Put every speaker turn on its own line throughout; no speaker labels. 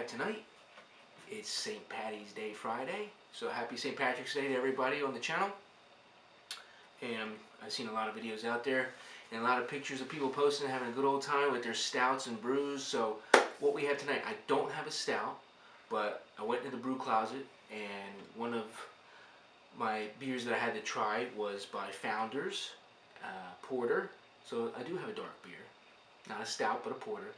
back tonight. It's St. Patty's Day Friday, so happy St. Patrick's Day to everybody on the channel. And I've seen a lot of videos out there and a lot of pictures of people posting having a good old time with their stouts and brews. So what we have tonight, I don't have a stout, but I went into the brew closet and one of my beers that I had to try was by Founders Porter. So I do have a dark beer, not a stout but a porter.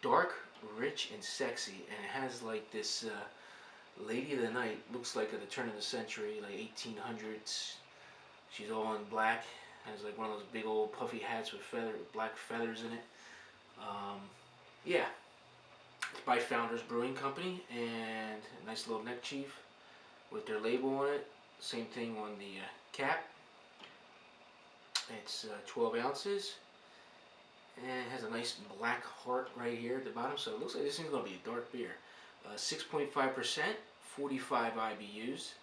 Dark, rich, and sexy, and it has like this lady of the night, looks like at the turn of the century, like 1800s. She's all in black, has like one of those big old puffy hats with black feathers in it. Yeah, it's by Founders Brewing Company, and a nice little neck chief with their label on it. Same thing on the cap. It's 12 ounces. And it has a nice black heart right here at the bottom, so it looks like this thing's going to be a dark beer. 6.5%, 45 IBUs,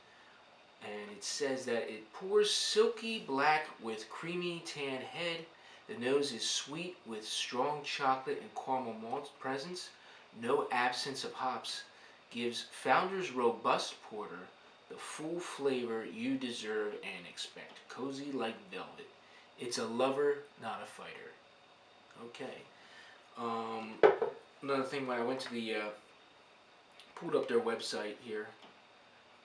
and it says that it pours silky black with creamy tan head. The nose is sweet with strong chocolate and caramel malt presence. No absence of hops gives Founders Robust Porter the full flavor you deserve and expect. Cozy like velvet. It's a lover, not a fighter. Okay. Another thing, when I went to the pulled up their website here,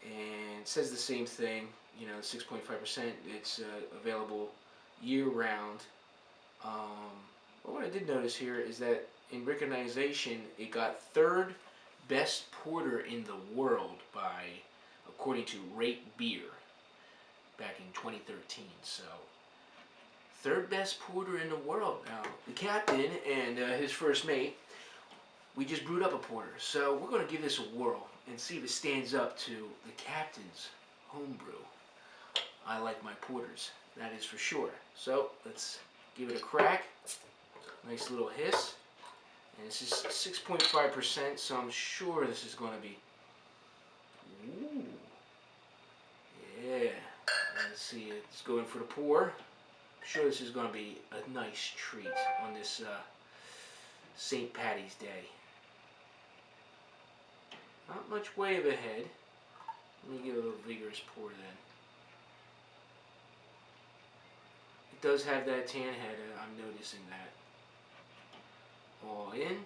and it says the same thing. You know, 6.5%. It's available year round. But what I did notice here is that in recognition, it got third best porter in the world by, according to Rate Beer, back in 2013. So. Third best porter in the world. Now, the captain and his first mate, we just brewed up a porter. So we're going to give this a whirl and see if it stands up to the captain's homebrew. I like my porters, that is for sure. So let's give it a crack. Nice little hiss. And this is 6.5%, so I'm sure this is going to be... Ooh. Yeah. Let's see, let's go in for the pour. I'm sure this is going to be a nice treat on this St. Patty's Day. Not much way of ahead. Let me give it a little vigorous pour then. It does have that tan head, I'm noticing that. All in.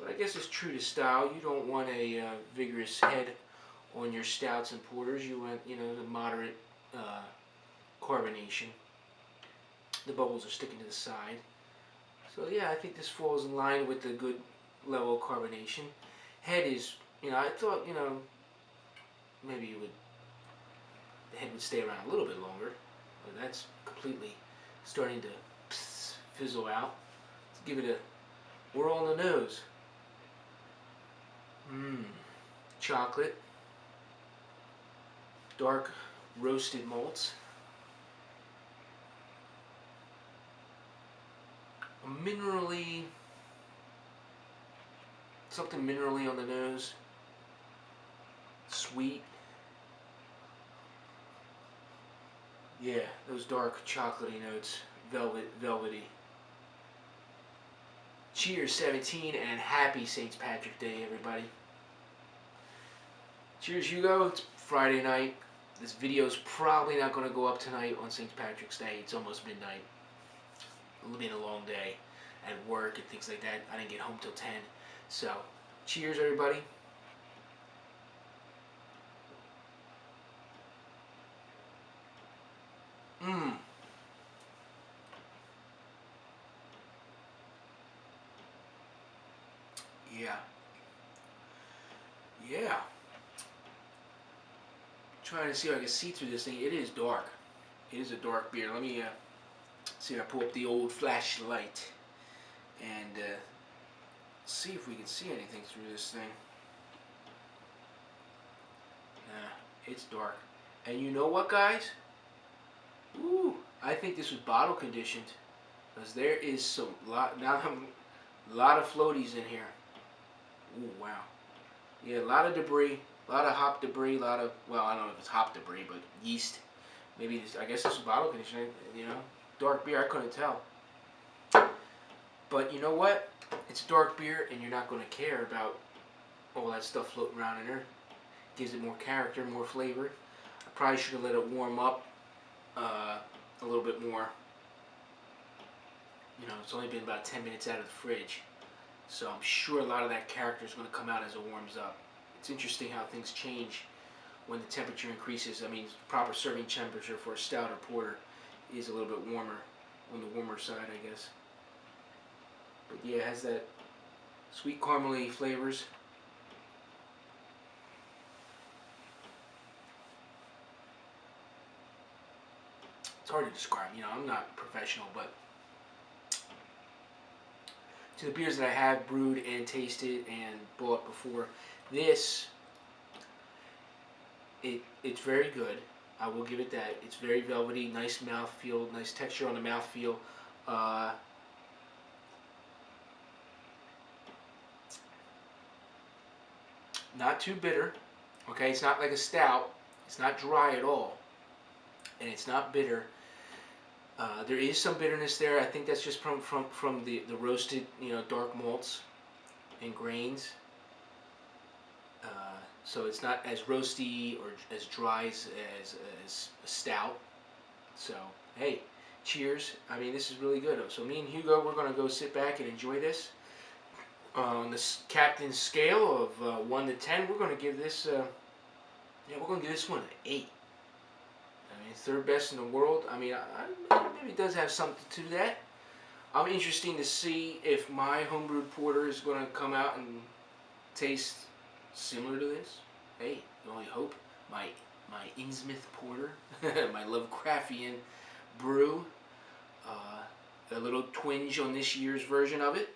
But I guess it's true to style. You don't want a vigorous head on your stouts and porters. You want, you know, the moderate carbonation. The bubbles are sticking to the side. So yeah, I think this falls in line with the good level of carbonation. Head is, you know, I thought, you know, maybe the head would stay around a little bit longer, but that's completely starting to fizzle out. Let's give it a whirl on the nose. Chocolate, dark roasted malts. Minerally, something minerally on the nose, sweet. Yeah, those dark chocolatey notes, velvety. Cheers 17 and happy St. Patrick's Day, everybody. Cheers, Hugo. It's Friday night. This video's probably not going to go up tonight on St. Patrick's Day. It's almost midnight. It'll be a long day at work and things like that. I didn't get home till 10. So, cheers, everybody. Yeah. Yeah. Trying to see if I can see through this thing. It is dark. It is a dark beer. Let me see if I pull up the old flashlight and see if we can see anything through this thing. Nah, it's dark. And you know what, guys? Ooh, I think this was bottle conditioned, because there is some lot of floaties in here. Ooh, wow. Yeah, a lot of debris, a lot of hop debris, a lot of, well, I don't know if it's hop debris, but yeast. Maybe this, I guess this is bottle conditioning, you know. Dark beer, I couldn't tell. But you know what? It's a dark beer, and you're not going to care about all that stuff floating around in there. Gives it more character, more flavor. I probably should have let it warm up a little bit more. You know, it's only been about 10 minutes out of the fridge. So I'm sure a lot of that character is going to come out as it warms up. It's interesting how things change when the temperature increases. I mean, proper serving temperature for a stout or porter is a little bit warmer, on the warmer side, I guess. But yeah, it has that sweet caramely flavors. It's hard to describe. You know, I'm not professional, but to the beers that I have brewed and tasted and bought before, this, it's very good. I will give it that. It's very velvety, nice mouthfeel, nice texture on the mouthfeel. Not too bitter. Okay, it's not like a stout. It's not dry at all, and it's not bitter. There is some bitterness there. I think that's just from the roasted, you know, dark malts and grains. So it's not as roasty or as dry as a stout. So hey, cheers. I mean, this is really good. So me and Hugo, we're gonna go sit back and enjoy this. On this captain's scale of 1 to 10, we're gonna give this. We're gonna give this one an 8. I mean, third best in the world. I mean, maybe it does have something to that. I'm interested to see if my homebrewed porter is going to come out and taste similar to this. Hey, you only hope. My Innsmouth porter, my Lovecraftian brew. A little twinge on this year's version of it.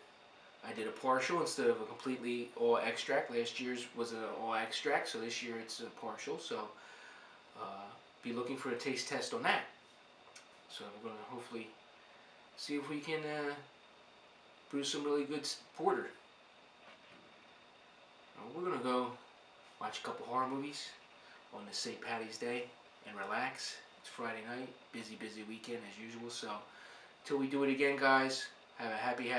I did a partial instead of a completely all extract. Last year's was an all extract, so this year it's a partial. So be looking for a taste test on that. So we're going to hopefully see if we can brew some really good porter. We're going to go watch a couple horror movies on this St. Patty's Day and relax. It's Friday night, busy weekend as usual. So till we do it again, guys, have a happy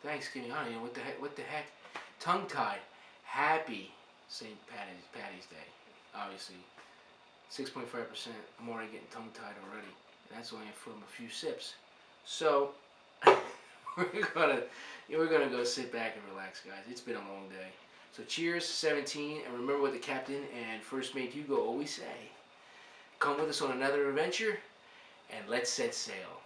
Thanksgiving. I don't know what the heck, tongue-tied. Happy St. Patty's Day. Obviously, 6.5%. I'm already getting tongue-tied already. And that's only from a few sips. So we're gonna go sit back and relax, guys. It's been a long day. So cheers, 17, and remember what the captain and first mate Hugo always say: come with us on another adventure, and let's set sail.